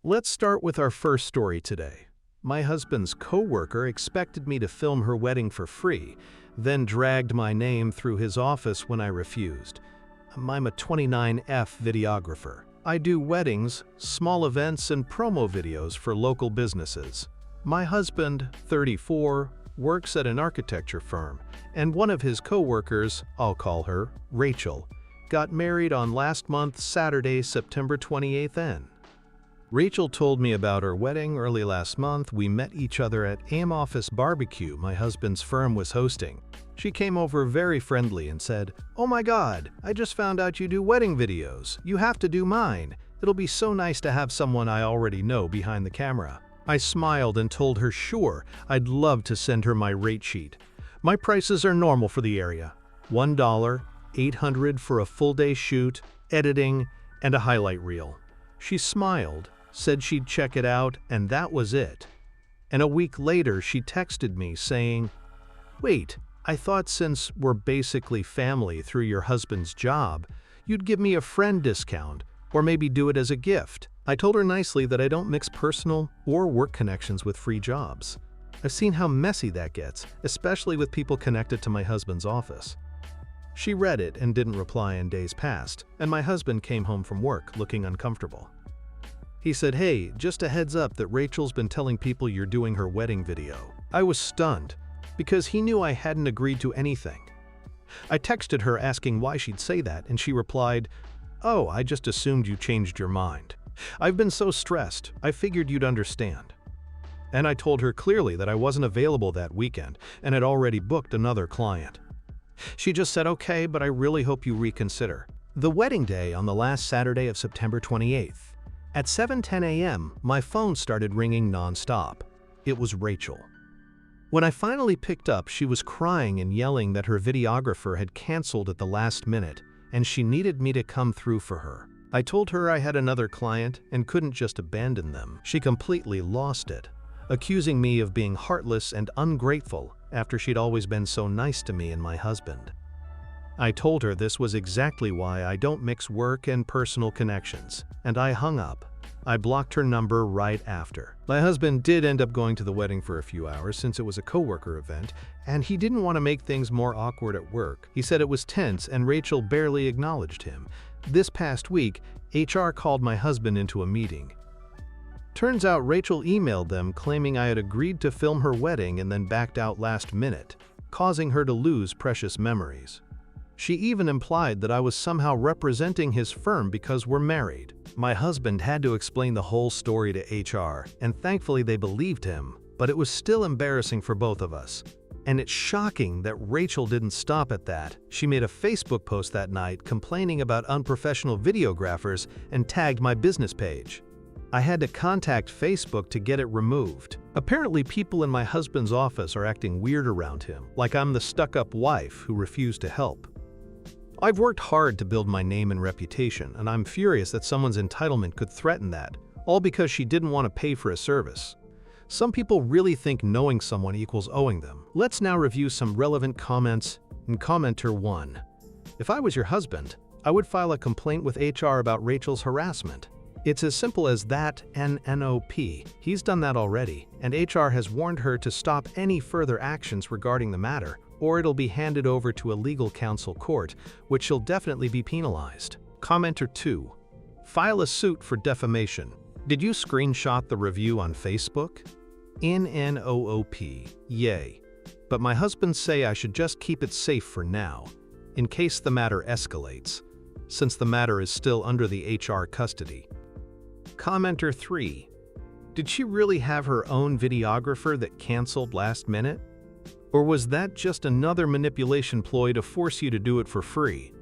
Let's start with our first story today. My husband's coworker expected me to film her wedding for free, then dragged my name through his office when I refused. I'm a 29F videographer. I do weddings, small events, and promo videos for local businesses. My husband, 34, works at an architecture firm, and one of his coworkers, I'll call her Rachel, got married on last month, Saturday, September 28th. Rachel told me about her wedding early last month. We met each other at AM Office Barbecue my husband's firm was hosting. She came over very friendly and said, "Oh my God, I just found out you do wedding videos. You have to do mine. It'll be so nice to have someone I already know behind the camera." I smiled and told her sure, I'd love to send her my rate sheet. My prices are normal for the area. $1, $800 for a full-day shoot, editing, and a highlight reel. She smiled, said she'd check it out, and that was it. And a week later, she texted me saying, "Wait, I thought since we're basically family through your husband's job, you'd give me a friend discount, or maybe do it as a gift." I told her nicely that I don't mix personal or work connections with free jobs. I've seen how messy that gets, especially with people connected to my husband's office. She read it and didn't reply, and days passed, and my husband came home from work looking uncomfortable. He said, "Hey, just a heads up that Rachel's been telling people you're doing her wedding video." I was stunned, because he knew I hadn't agreed to anything. I texted her asking why she'd say that, and she replied, "Oh, I just assumed you changed your mind. I've been so stressed, I figured you'd understand." And I told her clearly that I wasn't available that weekend and had already booked another client. She just said, "Okay, but I really hope you reconsider." The wedding day on the last Saturday of September 28th. At 7:10 a.m., my phone started ringing nonstop. It was Rachel. When I finally picked up, she was crying and yelling that her videographer had canceled at the last minute, and she needed me to come through for her. I told her I had another client and couldn't just abandon them. She completely lost it, accusing me of being heartless and ungrateful after she'd always been so nice to me and my husband. I told her this was exactly why I don't mix work and personal connections, and I hung up. I blocked her number right after. My husband did end up going to the wedding for a few hours since it was a coworker event, and he didn't want to make things more awkward at work. He said it was tense and Rachel barely acknowledged him. This past week, HR called my husband into a meeting. Turns out Rachel emailed them claiming I had agreed to film her wedding and then backed out last minute, causing her to lose precious memories. She even implied that I was somehow representing his firm because we're married. My husband had to explain the whole story to HR, and thankfully they believed him, but it was still embarrassing for both of us. And it's shocking that Rachel didn't stop at that. She made a Facebook post that night complaining about unprofessional videographers and tagged my business page. I had to contact Facebook to get it removed. Apparently, people in my husband's office are acting weird around him, like I'm the stuck-up wife who refused to help. I've worked hard to build my name and reputation, and I'm furious that someone's entitlement could threaten that, all because she didn't want to pay for a service. Some people really think knowing someone equals owing them. Let's now review some relevant comments. In commenter 1. If I was your husband, I would file a complaint with HR about Rachel's harassment. It's as simple as that, NNOP. He's done that already, and HR has warned her to stop any further actions regarding the matter, or it'll be handed over to a legal counsel court, which she'll definitely be penalized. Commenter 2. File a suit for defamation. Did you screenshot the review on Facebook? NNOOP. Yay. But my husband say I should just keep it safe for now, in case the matter escalates, since the matter is still under the HR custody. Commenter 3. Did she really have her own videographer that canceled last minute? Or was that just another manipulation ploy to force you to do it for free?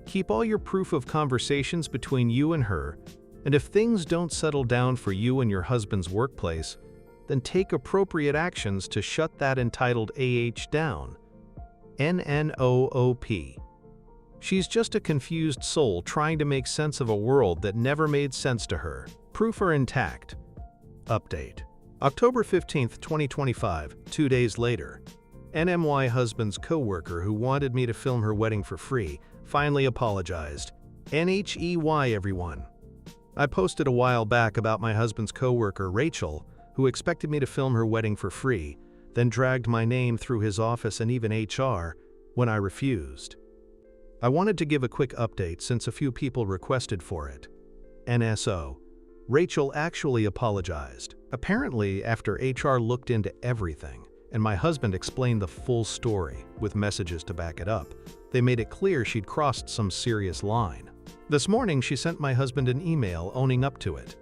Keep all your proof of conversations between you and her, and if things don't settle down for you and your husband's workplace, then take appropriate actions to shut that entitled AH down. NNOOP. She's just a confused soul trying to make sense of a world that never made sense to her. Proof are intact. Update. October 15th, 2025, 2 days later. NMY husband's coworker who wanted me to film her wedding for free finally apologized. NHEY everyone. I posted a while back about my husband's coworker, Rachel, who expected me to film her wedding for free, then dragged my name through his office and even HR when I refused. I wanted to give a quick update since a few people requested for it. NSO. Rachel actually apologized. Apparently, after HR looked into everything, and my husband explained the full story with messages to back it up, they made it clear she'd crossed some serious line. This morning, she sent my husband an email owning up to it.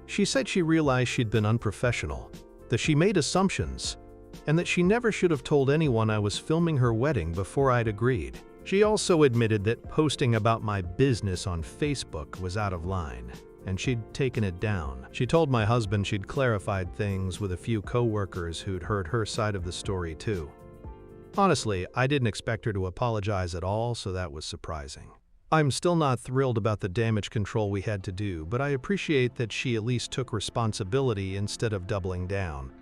She said she realized she'd been unprofessional, that she made assumptions, and that she never should have told anyone I was filming her wedding before I'd agreed. She also admitted that posting about my business on Facebook was out of line, and she'd taken it down. She told my husband she'd clarified things with a few coworkers who'd heard her side of the story too. Honestly, I didn't expect her to apologize at all, so that was surprising. I'm still not thrilled about the damage control we had to do, but I appreciate that she at least took responsibility instead of doubling down.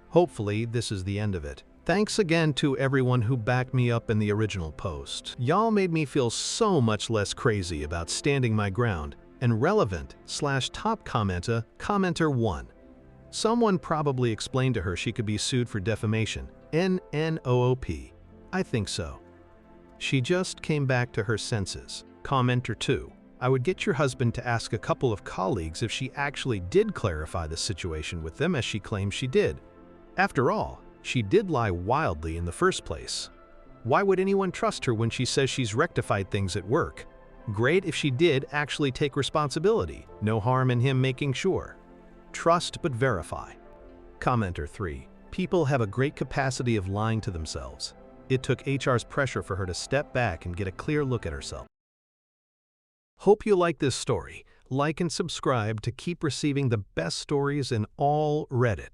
Hopefully, this is the end of it. Thanks again to everyone who backed me up in the original post. Y'all made me feel so much less crazy about standing my ground. And relevant/top commenter 1. Someone probably explained to her she could be sued for defamation. NNOOP. I think so. She just came back to her senses. Commenter 2. I would get your husband to ask a couple of colleagues if she actually did clarify the situation with them as she claims she did. After all, she did lie wildly in the first place. Why would anyone trust her when she says she's rectified things at work? Great if she did actually take responsibility. No harm in him making sure. Trust but verify. Commenter 3. People have a great capacity of lying to themselves. It took HR's pressure for her to step back and get a clear look at herself. Hope you like this story. Like and subscribe to keep receiving the best stories in all Reddit.